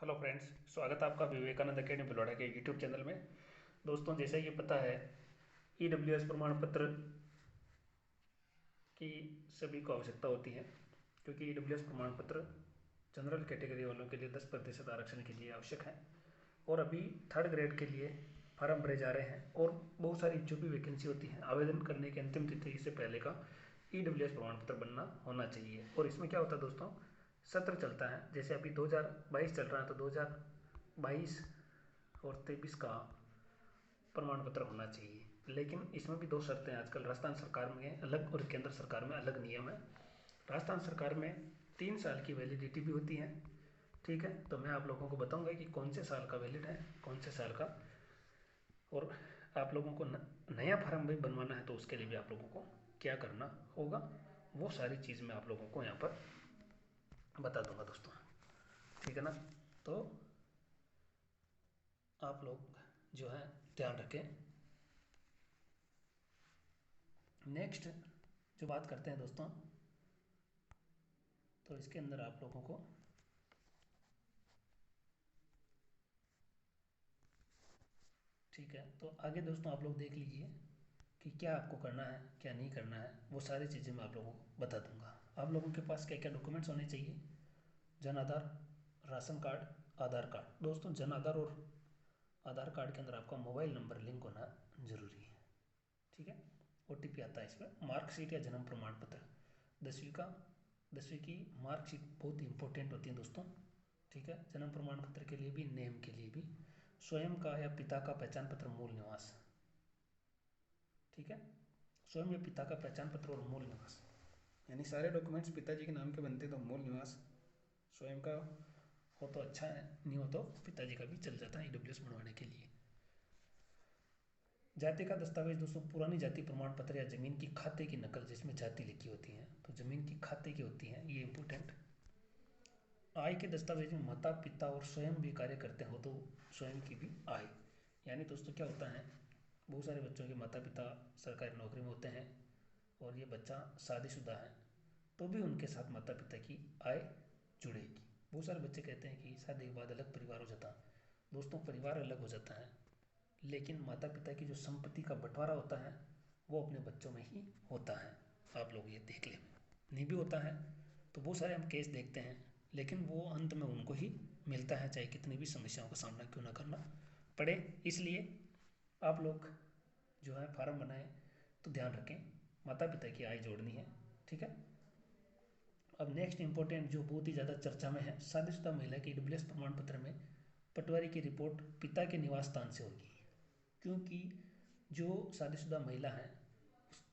Hello friends, स्वागत है आपका विवेकानंद अकेडमी बलौड़ा के यूट्यूब चैनल में। दोस्तों, जैसे ये पता है, ईडब्ल्यूएस प्रमाण पत्र की सभी को आवश्यकता होती है, क्योंकि ईडब्ल्यूएस प्रमाण पत्र जनरल कैटेगरी वालों के लिए 10% आरक्षण के लिए आवश्यक है। और अभी थर्ड ग्रेड के लिए फॉर्म भरे जा रहे हैं और बहुत सारी जो भी वैकेंसी होती है, आवेदन करने की अंतिम तिथि से पहले का ईडब्ल्यूएस प्रमाण पत्र बनना होना चाहिए। और इसमें क्या होता है दोस्तों, सत्र चलता है। जैसे अभी 2022 चल रहा है, तो 2022 और 23 का प्रमाण पत्र होना चाहिए। लेकिन इसमें भी दो शर्तें हैं। आजकल राजस्थान सरकार में अलग और केंद्र सरकार में अलग नियम है। राजस्थान सरकार में 3 साल की वैलिडिटी भी होती है। ठीक है, तो मैं आप लोगों को बताऊंगा कि कौन से साल का वैलिड है, कौन से साल का। और आप लोगों को नया फार्म भी बनवाना है, तो उसके लिए भी आप लोगों को क्या करना होगा, वो सारी चीज़ मैं आप लोगों को यहाँ पर बता दूंगा दोस्तों। ठीक है ना। तो आप लोग जो है ध्यान रखें। नेक्स्ट जो बात करते हैं दोस्तों, तो इसके अंदर आप लोगों को ठीक है, तो आगे दोस्तों आप लोग देख लीजिए कि क्या आपको करना है, क्या नहीं करना है। वो सारी चीज़ें मैं आप लोगों को बता दूंगा। आप लोगों के पास क्या क्या डॉक्यूमेंट्स होने चाहिए: जन आधार, राशन कार्ड, आधार कार्ड। दोस्तों, जन आधार और आधार कार्ड के अंदर आपका मोबाइल नंबर लिंक होना जरूरी है। ठीक है। ओटीपी आता है इसमें। मार्कशीट या जन्म प्रमाण पत्र, 10वीं का 10वीं की मार्कशीट बहुत इंपॉर्टेंट होती है दोस्तों। ठीक है। जन्म प्रमाण पत्र के लिए भी, नेम के लिए भी, स्वयं का या पिता का पहचान पत्र, मूल निवास। ठीक है। स्वयं या पिता का पहचान पत्र और मूल निवास, यानी सारे डॉक्यूमेंट्स पिताजी के नाम के बनते, तो मूल निवास स्वयं का हो तो अच्छा है, नहीं हो तो पिताजी का भी चल जाता है ईडब्ल्यूएस बनवाने के लिए। जाति का दस्तावेज दोस्तों, पुरानी जाति प्रमाण पत्र या जमीन की खाते की नकल जिसमें जाति लिखी होती है, तो जमीन की खाते की होती है, ये इंपॉर्टेंट। आय के दस्तावेज में माता पिता और स्वयं भी कार्य करते हो, तो स्वयं की भी आय। यानी दोस्तों क्या होता है, बहुत सारे बच्चों के माता पिता सरकारी नौकरी में होते हैं और ये बच्चा शादीशुदा है, तो भी उनके साथ माता पिता की आय जुड़ेगी। बहुत सारे बच्चे कहते हैं कि शादी के बाद अलग परिवार हो जाता। दोस्तों, परिवार अलग हो जाता है, लेकिन माता पिता की जो संपत्ति का बंटवारा होता है वो अपने बच्चों में ही होता है। आप लोग ये देख लें, नहीं भी होता है तो बहुत सारे हम केस देखते हैं, लेकिन वो अंत में उनको ही मिलता है, चाहे कितनी भी समस्याओं का सामना क्यों ना करना पड़े। इसलिए आप लोग जो है फार्म बनाएं तो ध्यान रखें, माता पिता की आय जोड़नी है। ठीक है। अब नेक्स्ट इंपॉर्टेंट जो बहुत ही ज़्यादा चर्चा में है, शादीशुदा महिला की ईडब्ल्यूएस प्रमाण पत्र में पटवारी की रिपोर्ट पिता के निवास स्थान से होगी। क्योंकि जो शादीशुदा महिला है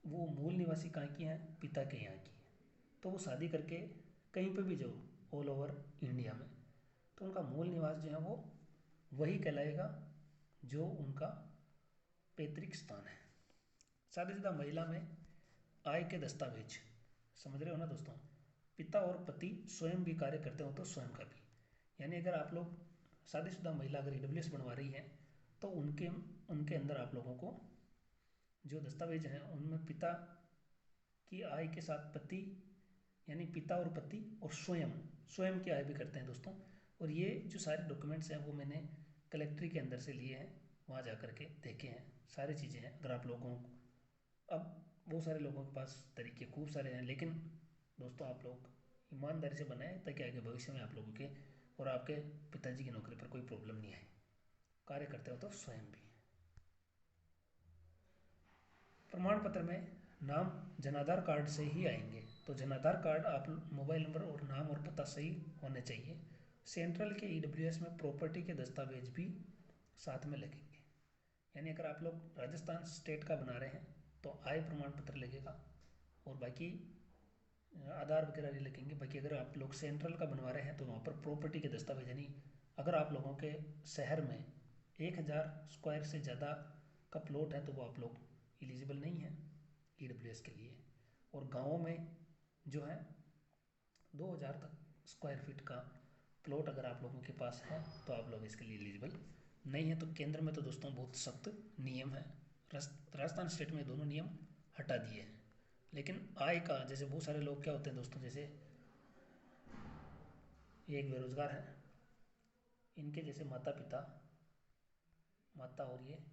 वो मूल निवासी कहाँ की हैं, पिता के यहाँ की है। तो वो शादी करके कहीं पर भी जाओ ऑल ओवर इंडिया में, तो उनका मूल निवास जो है वो वही कहलाएगा जो उनका पैतृक स्थान है। शादीशुदा महिला में आय के दस्तावेज, समझ रहे हो ना दोस्तों, पिता और पति स्वयं भी कार्य करते हो तो स्वयं का भी। यानी अगर आप लोग शादीशुदा महिला अगर ईडब्ल्यूएस बनवा रही है, तो उनके उनके अंदर आप लोगों को जो दस्तावेज हैं उनमें पिता की आय के साथ पति, यानी पिता और पति और स्वयं स्वयं की आय भी करते हैं दोस्तों। और ये जो सारे डॉक्यूमेंट्स हैं वो मैंने कलेक्ट्री के अंदर से लिए हैं, वहाँ जा कर के देखे हैं, सारी चीज़ें हैं। अगर आप लोगों को, अब बहुत सारे लोगों के पास तरीके खूब सारे हैं, लेकिन दोस्तों आप लोग ईमानदारी से बनाएं ताकि आगे भविष्य में आप लोगों के और आपके पिताजी की नौकरी पर कोई प्रॉब्लम नहीं आए। कार्य करते हो तो स्वयं भी। प्रमाण पत्र में नाम जनाधार कार्ड से ही आएंगे, तो जनाधार कार्ड आप मोबाइल नंबर और नाम और पता सही होने चाहिए। सेंट्रल के ईडब्ल्यूएस में प्रॉपर्टी के दस्तावेज भी साथ में लगेंगे। यानी अगर आप लोग राजस्थान स्टेट का बना रहे हैं तो आय प्रमाण पत्र लगेगा, और बाकी आधार वगैरह नहीं लगेंगे। बाकी अगर आप लोग सेंट्रल का बनवा रहे हैं तो वहाँ पर प्रॉपर्टी के दस्तावेज, यानी अगर आप लोगों के शहर में 1000 स्क्वायर से ज़्यादा का प्लॉट है तो वो आप लोग एलिजिबल नहीं है ईडब्ल्यूएस के लिए। और गाँवों में जो है 2000 तक स्क्वायर फीट का प्लॉट अगर आप लोगों के पास है तो आप लोग इसके लिए एलिजिबल नहीं है। तो केंद्र में तो दोस्तों बहुत सख्त नियम है, राजस्थान स्टेट में दोनों नियम हटा दिए हैं। लेकिन आय का, जैसे बहुत सारे लोग क्या होते हैं दोस्तों, जैसे ये एक बेरोजगार है, इनके जैसे माता पिता, माता और ये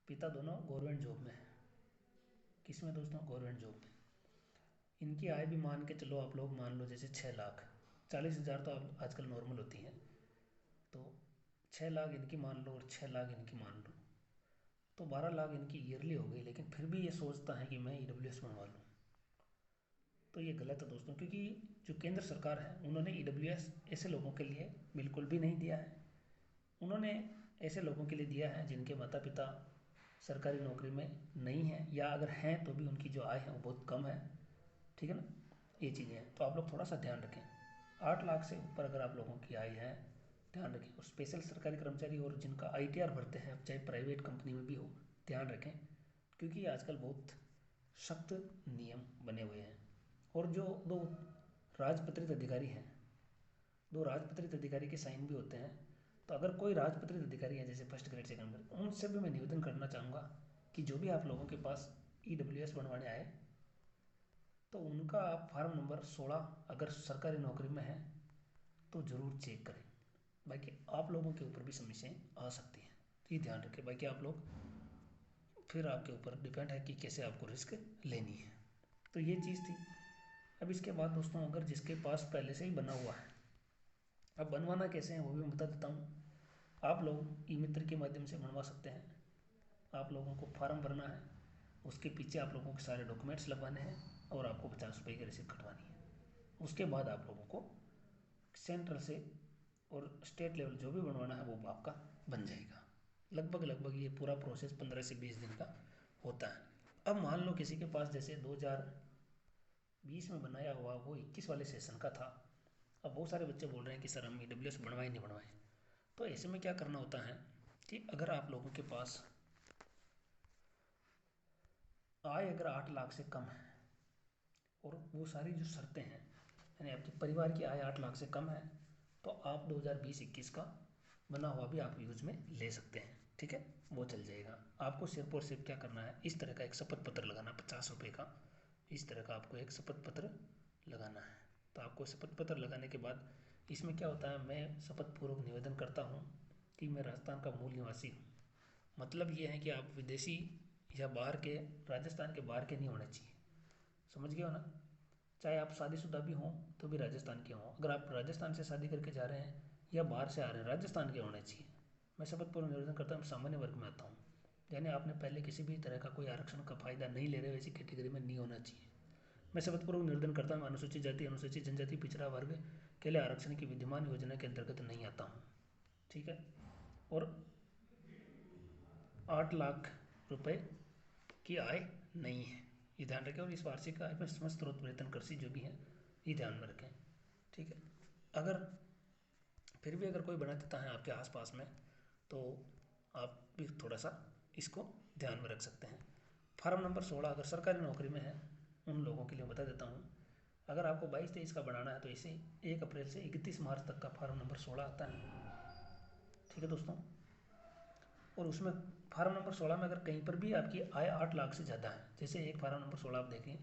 पिता दोनों गवर्नमेंट जॉब में है। किसमें दोस्तों? गवर्नमेंट जॉब में। इनकी आय भी मान के चलो आप लोग, मान लो जैसे 6 लाख, 40,000 तो अब आजकल नॉर्मल होती है, तो 6 लाख इनकी मान लो और 6 लाख इनकी मान लो, तो 12 लाख इनकी ईयरली हो गई। लेकिन फिर भी ये सोचता है कि मैं ईडब्ल्यूएस बनवा लूँ, तो ये गलत है दोस्तों। क्योंकि जो केंद्र सरकार है उन्होंने ईडब्ल्यूएस ऐसे लोगों के लिए बिल्कुल भी नहीं दिया है। उन्होंने ऐसे लोगों के लिए दिया है जिनके माता पिता सरकारी नौकरी में नहीं है, या अगर हैं तो भी उनकी जो आय है वो बहुत कम है। ठीक है ना, ये चीज़ें हैं, तो आप लोग थोड़ा सा ध्यान रखें। 8 लाख से ऊपर अगर आप लोगों की आय है, ध्यान रखें। और स्पेशल सरकारी कर्मचारी और जिनका आईटीआर भरते हैं, चाहे प्राइवेट कंपनी में भी हो, ध्यान रखें, क्योंकि आजकल बहुत सख्त नियम बने हुए हैं। और जो दो राजपत्रित अधिकारी हैं, 2 राजपत्रित अधिकारी के साइन भी होते हैं। तो अगर कोई राजपत्रित अधिकारी है जैसे फर्स्ट ग्रेड सेकंड ग्रेड, उनसे भी मैं निवेदन करना चाहूँगा कि जो भी आप लोगों के पास ईडब्ल्यूएस बनवाने आए, तो उनका आप फार्म नंबर 16 अगर सरकारी नौकरी में है तो ज़रूर चेक करें। बाकी आप लोगों के ऊपर भी समस्याएं आ सकती हैं, तो ये ध्यान रखें। बाकी आप लोग, फिर आपके ऊपर डिपेंड है कि कैसे आपको रिस्क लेनी है। तो ये चीज़ थी। अब इसके बाद दोस्तों, अगर जिसके पास पहले से ही बना हुआ है, अब बनवाना कैसे है वो भी मैं बता देता हूँ। आप लोग ई मित्र के माध्यम से बनवा सकते हैं। आप लोगों को फॉर्म भरना है, उसके पीछे आप लोगों के सारे डॉक्यूमेंट्स लगवाने हैं और आपको 50 रुपये की रसीद कटवानी है। उसके बाद आप लोगों को सेंट्रल से और स्टेट लेवल जो भी बनवाना है वो आपका बन जाएगा। लगभग लगभग ये पूरा प्रोसेस 15 से 20 दिन का होता है। अब मान लो किसी के पास जैसे 2020 में बनाया हुआ वो 21 वाले सेशन का था। अब बहुत सारे बच्चे बोल रहे हैं कि सर हम ईडब्ल्यूएस बनवाए नहीं बनवाए। तो ऐसे में क्या करना होता है कि अगर आप लोगों के पास आय अगर 8 लाख से कम है और वो सारी जो शर्तें हैं, यानी आपके परिवार की आय 8 लाख से कम है, तो आप 2020-21 का बना हुआ भी आप यूज में ले सकते हैं। ठीक है, वो चल जाएगा। आपको सिर्फ और सिर्फ क्या करना है, इस तरह का एक शपथ पत्र लगाना, 50 रुपये का, इस तरह का आपको एक शपथ पत्र लगाना है। तो आपको शपथ पत्र लगाने के बाद इसमें क्या होता है, मैं शपथ पूर्वक निवेदन करता हूँ कि मैं राजस्थान का मूल निवासी हूँ। मतलब ये है कि आप विदेशी या बाहर के, राजस्थान के बाहर के नहीं होने चाहिए। समझ गए हो ना? चाहे आप शादीशुदा भी हों तो भी राजस्थान के हों। अगर आप राजस्थान से शादी करके जा रहे हैं या बाहर से आ रहे हैं, राजस्थान के होने चाहिए। मैं शपथ पूर्वक निवेदन करता हूँ, सामान्य वर्ग में आता हूँ, यानी आपने पहले किसी भी तरह का कोई आरक्षण का फायदा नहीं ले रहे हो, ऐसी कैटेगरी में नहीं होना चाहिए। मैं शपथ पूर्वक निवेदन करता हूँ, अनुसूचित जाति, अनुसूचित जनजाति, पिछड़ा वर्ग के लिए आरक्षण की विद्यमान योजना के अंतर्गत नहीं आता हूँ। ठीक है, और 8 लाख रुपए की आय नहीं है, ये ध्यान रखें। और इस वार्षिक आय पर समस्त स्रोत वेतन कृषि जो भी है ये ध्यान में रखें। ठीक है, अगर फिर भी अगर कोई बना देता है आपके आसपास में, तो आप भी थोड़ा सा इसको ध्यान में रख सकते हैं। फार्म नंबर 16 अगर सरकारी नौकरी में है उन लोगों के लिए बता देता हूँ। अगर आपको 22-23 का बनाना है तो इसे 1 अप्रैल से 31 मार्च तक का फार्म नंबर 16 आता है। ठीक है दोस्तों, और उसमें फार्म नंबर 16 में अगर कहीं पर भी आपकी आय 8 लाख से ज़्यादा है, जैसे एक फार्म नंबर 16 आप देखें,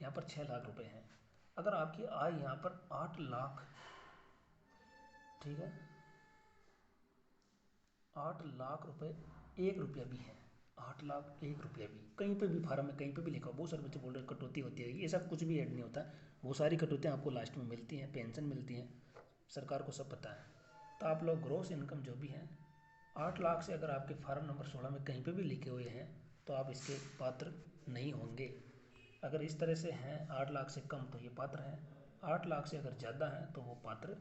यहाँ पर 6 लाख रुपए हैं। अगर आपकी आय यहाँ पर 8 लाख, ठीक है, 8 लाख रुपए 1 रुपया भी है, 8 लाख 1 रुपया भी कहीं पे भी फार्म में कहीं पे भी लिखा हो। बहुत सारे बच्चे बोल रहे हैं कटौती होती है, ये सब कुछ भी ऐड नहीं होता है। वो सारी कटौतियाँ आपको लास्ट में मिलती हैं, पेंशन मिलती हैं, सरकार को सब पता है। तो आप लोग ग्रॉस इनकम जो भी है 8 लाख से अगर आपके फार्म नंबर 16 में कहीं पे भी लिखे हुए हैं तो आप इसके पात्र नहीं होंगे। अगर इस तरह से हैं 8 लाख से कम तो ये पात्र हैं, 8 लाख से अगर ज़्यादा हैं तो वो पात्र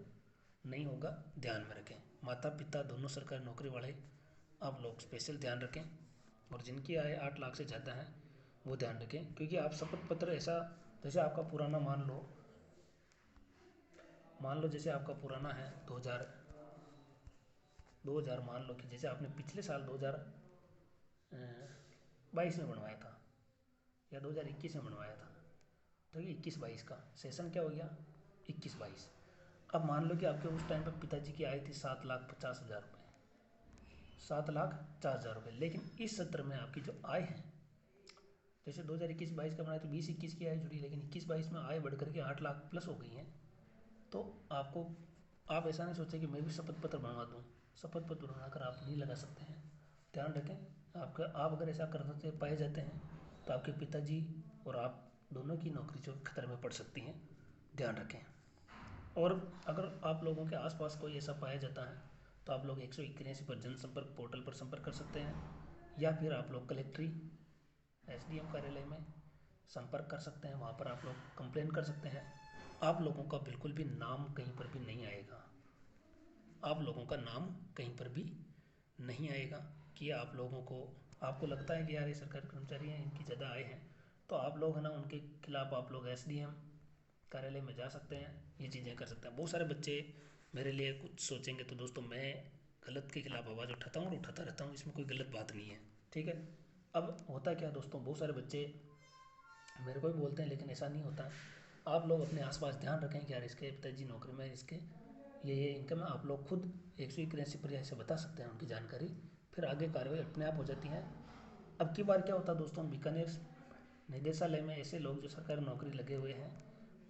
नहीं होगा, ध्यान में रखें। माता पिता दोनों सरकारी नौकरी वाले आप लोग स्पेशल ध्यान रखें, और जिनकी आय 8 लाख से ज़्यादा है वो ध्यान रखें। क्योंकि आप शपथ पत्र ऐसा, जैसे आपका पुराना मान लो जैसे आपका पुराना है 2000 मान लो कि जैसे आपने पिछले साल 2022 में बनवाया था या 2021 में बनवाया था, तो ये 21-22 का सेशन क्या हो गया, 21-22। अब मान लो कि आपके उस टाइम पर पिताजी की आय थी 7,50,000 रुपये, 7,50,000 रुपये। लेकिन इस सत्र में आपकी जो आय है, जैसे 2021-22 का बनाया तो 20-21 की आय जुड़ी, लेकिन 21-22 में आय बढ़ करके 8 लाख प्लस हो गई है। तो आपको आप ऐसा नहीं सोचें कि मैं भी शपथ पत्र बनवा दूँ। शपथ पत्र बनाकर आप नहीं लगा सकते हैं। ध्यान रखें, आप अगर ऐसा करते पाए जाते हैं तो आपके पिताजी और आप दोनों की नौकरी जो खतरे में पड़ सकती हैं। ध्यान रखें। और अगर आप लोगों के आसपास कोई ऐसा पाया जाता है तो आप लोग 181 पर जनसंपर्क पोर्टल पर संपर्क कर सकते हैं, या फिर आप लोग कलेक्ट्री एसडीएम कार्यालय में संपर्क कर सकते हैं। वहाँ पर आप लोग कंप्लेन कर सकते हैं। आप लोगों का बिल्कुल भी नाम कहीं पर भी नहीं आएगा। आप लोगों का नाम कहीं पर भी नहीं आएगा कि आप लोगों को, आपको लगता है कि यार ये सरकारी कर्मचारी हैं, इनकी ज़्यादा आय है, तो आप लोग है ना उनके खिलाफ आप लोग एसडीएम कार्यालय में जा सकते हैं, ये चीज़ें कर सकते हैं। बहुत सारे बच्चे मेरे लिए कुछ सोचेंगे, तो दोस्तों मैं गलत के खिलाफ आवाज़ उठाता हूँ और उठाता रहता हूँ, इसमें कोई गलत बात नहीं है, ठीक है। अब होता क्या दोस्तों, बहुत सारे बच्चे मेरे को भी बोलते हैं, लेकिन ऐसा नहीं होता। आप लोग अपने आसपास ध्यान रखें कि यार इसके पिताजी नौकरी में, इसके ये इनकम है। आप लोग खुद 181 पर ऐसे बता सकते हैं उनकी जानकारी, फिर आगे कार्रवाई अपने आप हो जाती है। अब की बार क्या होता है दोस्तों, बीकानेर निदेशालय में ऐसे लोग जो सरकारी नौकरी लगे हुए हैं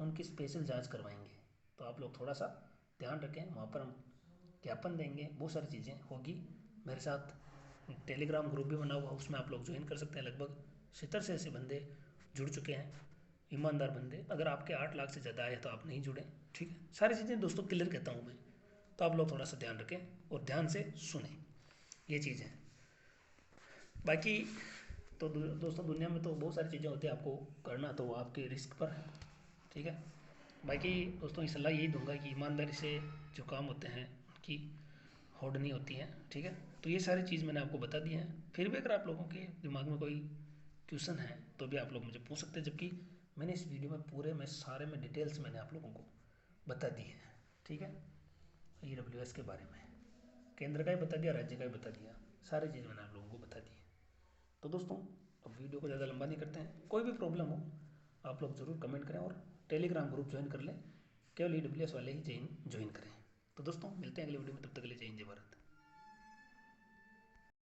उनकी स्पेशल जांच करवाएंगे। तो आप लोग थोड़ा सा ध्यान रखें, वहाँ पर हम ज्ञापन देंगे, बहुत सारी चीज़ें होगी। मेरे साथ टेलीग्राम ग्रुप भी बना हुआ, उसमें आप लोग ज्वाइन कर सकते हैं। लगभग 70 से ऐसे बंदे जुड़ चुके हैं, ईमानदार बंदे। अगर आपके 8 लाख से ज़्यादा आए तो आप नहीं जुड़े, ठीक है। सारी चीज़ें दोस्तों क्लियर कहता हूँ मैं, तो आप लोग थोड़ा सा ध्यान रखें और ध्यान से सुने, ये चीज़ है। बाकी तो दोस्तों दुनिया में तो बहुत सारी चीज़ें होती है, आपको करना तो आपके रिस्क पर है, ठीक है। बाकी दोस्तों ये सलाह यही दूंगा कि ईमानदारी से जो काम होते हैं उनकी होड़ नहीं होती है, ठीक है। तो ये सारी चीज़ मैंने आपको बता दी है। फिर भी अगर आप लोगों के दिमाग में कोई क्वेश्चन है तो भी आप लोग मुझे पूछ सकते हैं, जबकि मैंने इस वीडियो में पूरे में सारे में डिटेल्स मैंने आप लोगों को बता दी है, ठीक है। EWS के बारे में केंद्र का ही बता दिया, राज्य का भी बता दिया, सारी चीज़ मैंने आप लोगों को बता दी है। तो दोस्तों अब वीडियो को ज़्यादा लंबा नहीं करते हैं। कोई भी प्रॉब्लम हो आप लोग ज़रूर कमेंट करें और टेलीग्राम ग्रुप ज्वाइन कर लें। केवल EWS वाले ही ज्वाइन करें। तो दोस्तों मिलते हैं अगले वीडियो में, तब तक के लिए जय हिंद जय भारत।